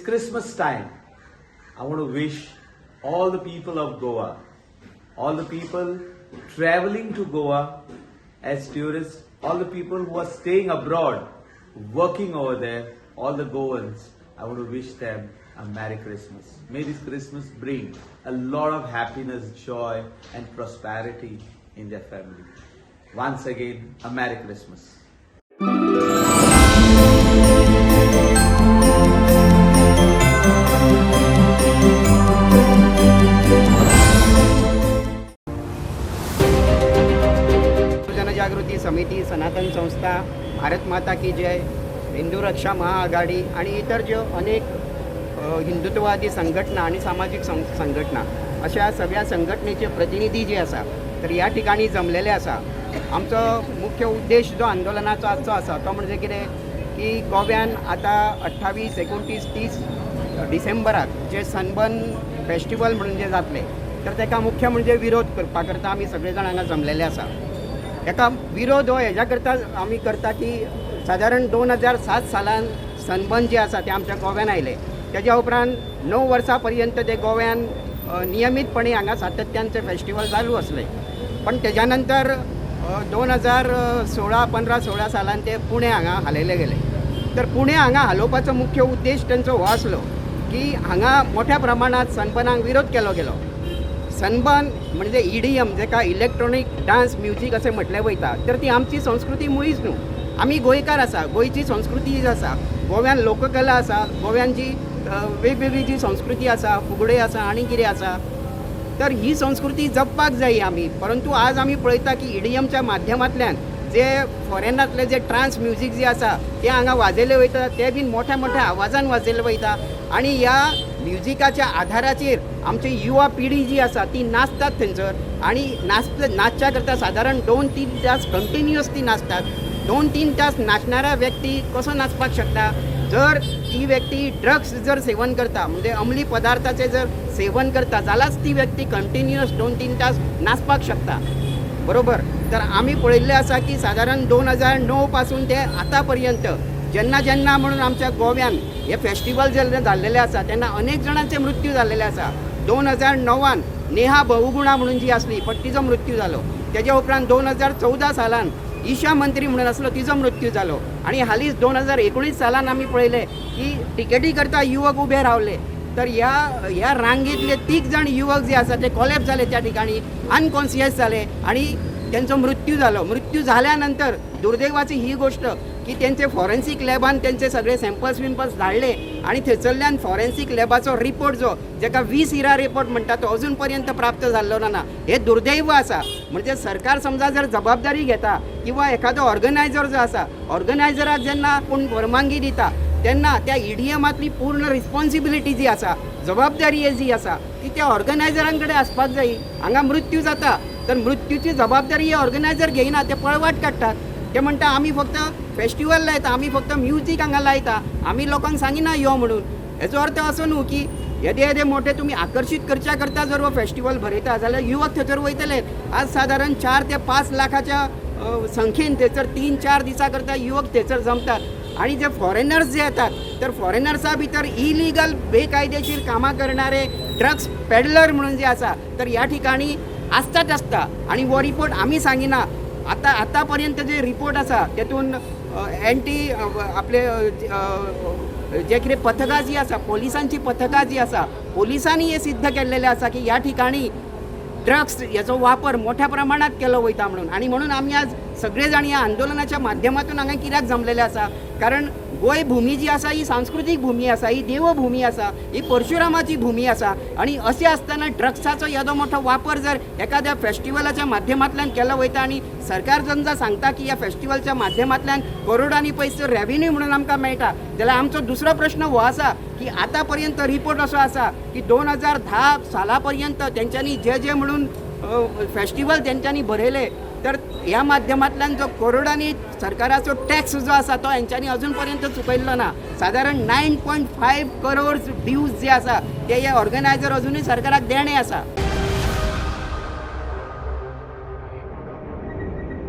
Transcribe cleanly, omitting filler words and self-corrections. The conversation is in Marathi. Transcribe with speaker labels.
Speaker 1: Christmas time, I want to wish all the people of Goa, all the people traveling to Goa as tourists, all the people who are staying abroad, working over there, all the Goans, I want to wish them a Merry Christmas. May this Christmas bring a lot of happiness, joy and prosperity in their family. Once again, a Merry Christmas.
Speaker 2: जनजागृती समिती, सनातन संस्था, भारत माता की जय, हिंदू रक्षा महाआघाडी आणि इतर जो अनेक हिंदुत्ववादी संघटना आणि सामाजिक संघटना अशा सगळ्या संघटनेचे प्रतिनिधी जे असा तर या ठिकाणी जमलेले असा. आमचो मुख्य उद्देश जो आंदोलनाचा आजचो असा तो म्हणजे कितें की गोव्यान आता 28, 29, 30 डिसेंबराक जे सनबर्न फेस्टिवल म्हणून जे जातले तर ताका मुख्य म्हणजे विरोध करपा करता आमी सगळे जाण हांगा जमलेले आसा. एका विरोध हो हेज्या करता आमी करता की साधारण 2007 सालान सनबर्न जे आसा ते आमच्या गोव्यान आयले. त्याच्या उपरांत 9 वर्सां पर्यंत ते गोव्यान नियमितपणे हांगा सातत्यान ते फेस्टिवल चालू असले. पण त्याच्यानंतर 2015-16 सालान ते पुणे हांगा हालयले गेले. तर पुणे हांगा हालोवपाचो मुख्य उद्देश त्यांचो हो आसलो की हांगा मोठ्या प्रमाणात सनबर्नाक विरोध केलो गेलो. सनबर्न म्हणजे EDM जेका इलेक्ट्रॉनिक डान्स म्युझिक असे म्हटले वयता तर ती आमची संस्कृती मुळीच न्हू. आमी गोंयकार आसा, गोंयची संस्कृती जी आसा, गोव्यान लोककला आसा, गोव्यान जी वेगवेगळी जी संस्कृती आसा, फुगडे आसा आनी कितें आसा तर ही संस्कृती जपपाक जाय आमी. परंतु आज आमी पळयता की EDMच्या माध्यमांतल्यान जे फॉरेनांतले जे ट्रान्स म्युझिक जे आसा ते हांगा वाजयले वयता ते बीन मोठ्या मोठ्या आवाजान वाजयले वयता आणि ह्या म्युझिकाच्या आधाराचेर आमची युवा पिढी जी आसा ती नाचतात थंयसर आणि नाचच्या करता साधारण 2-3 तास कंटिन्युअस ती नाचतात. 2-3 तास नाचणारा व्यक्ती कसो नाचपाक शकता जर ती व्यक्ती ड्रग्स जर सेवन करता म्हणजे अंमली पदार्थाचे जर सेवन करता जाल्यारच ती व्यक्ती कंटिन्युअस 2-3 तास नाचपाक शकता. बरोबर. तर आम्ही पळयल्ले आसा की साधारण 2009 पासून ते आतापर्यंत जेन्ना म्हणून आमच्या गोव्यान हे फेस्टिवल जे जाल्लेले आसा तेन्ना अनेक जणांचे मृत्यू जाल्लेले आसा. 2009 नेहा बहुगुणा म्हणून जी असली पण तिचो मृत्यू जालो. त्याच्या उपरांत 2014 सालान ईशा मंत्री म्हणून असलो तिचो मृत्यू जालो. आणि हालींच 2019 सालान आमी पळयले की टिकेटी करता युवक उभे रावले. तर ह्या रांगेतले 3 जण युवक जे आसा ते कोलॅप्स झाले, त्या ठिकाणी अनकॉन्शियस झाले आणि त्यांचा मृत्यू झालो. मृत्यू झाल्यानंतर दुर्दैवाची ही गोष्ट की त्यांचे फॉरेन्सिक लॅबान त्यांचे सगळे सॅम्पल्स धाडले आणि थंयसरल्यान फॉरेन्सिक लॅबाचो रिपोर्ट जो जेका 20 इरा रिपोर्ट म्हणटा तो अजून पर्यंत प्राप्त जाल्लो ना. हे दुर्दैव आसा. म्हणजे सरकार समजा जर जबाबदारी घेता किंवा एखादो ऑर्गनायझर जो आसा ऑर्गनायझराक जेन्ना कोण परवानगी दिता तेन्ना त्या EDMांतली पूर्ण रिस्पॉन्सिबिलिटी जी आसा, जबाबदारी जी आसा ती त्या ऑर्गनायझरां कडेन आसपाक जाय. हांगा मृत्यू जाता तर मृत्यूची जबाबदारी हे ऑर्गनायझर घेयना, ते पळवाट काडटात. ते म्हणटा आमी फक्त फेस्टिवल लायता, आमी फक्त म्युझिक हांगा लायता, आमी लोकांक सांगिना यो म्हणून. हेचो अर्थ असो न्हू की येदे मोठे तुम्ही आकर्षित करच्या करता जर हो फेस्टिवल भरयता जाल्यार युवक थंयसर वयतले. आज साधारण 4 ते 5 लाखाच्या संख्येन थंयसर 3-4 दिसा करता युवक थंयसर जमतात. आणि जे फॉरेनर्स जे येतात तर फॉरेनर्सा भितर इलिगल बेकायदेशीर कामां करणारे ड्रग्स पेडलर म्हणून जे आसा तर ह्या ठिकाणी आसता आणि हो रिपोर्ट आम्ही सांगिना. आतापर्यंत जे रिपोर्ट आसा तेतून एंटी आपले जे कितें पथकां जी आसा, पोलिसांची पथकां जी आसा, पोलिसांनी हे सिद्ध केल्लेले आसा की ह्या ठिकाणी ड्रग्स याचो वापर मोठ्या प्रमाणात केलो वयता म्हणून. आणि म्हणून आम्ही आज सगळे जाण या आंदोलनाच्या माध्यमातून हांगा कित्याक जमलेले आसा कारण गोंय भूमी जी आसा ही सांस्कृतिक भूमी आसा, ही देवभूमी आसा, ही परशुरामाची भूमी आसा. आणि अशें आसतना ड्रग्साचो येदो मोठो वापर जर एखाद्या फेस्टिवलाच्या माध्यमांतल्यान केलो वयता आणि सरकार समजा सांगता की ह्या फेस्टिवलच्या माध्यमांतल्यान करोडांनी पयसो रेव्हेन्यू म्हणून आमकां मेळटा जाल्यार आमचो दुसरो प्रश्न हो आसा की आतापर्यंत रिपोर्ट असो आसा की 2010 सालापर्यंत तेंच्यांनी जे म्हणून फेस्टिवल तेंच्यांनी भरयले तर ह्या माध्यमांतल्यान जो करोडांनी सरकाराचो टॅक्स जो आसा तो हेंच्यांनी अजून पर्यंत चुकयल्लो ना. साधारण 9.5 करोड ड्यूज जे आसा ते हे ऑर्गनायझर अजूनही सरकाराक देणे आसा.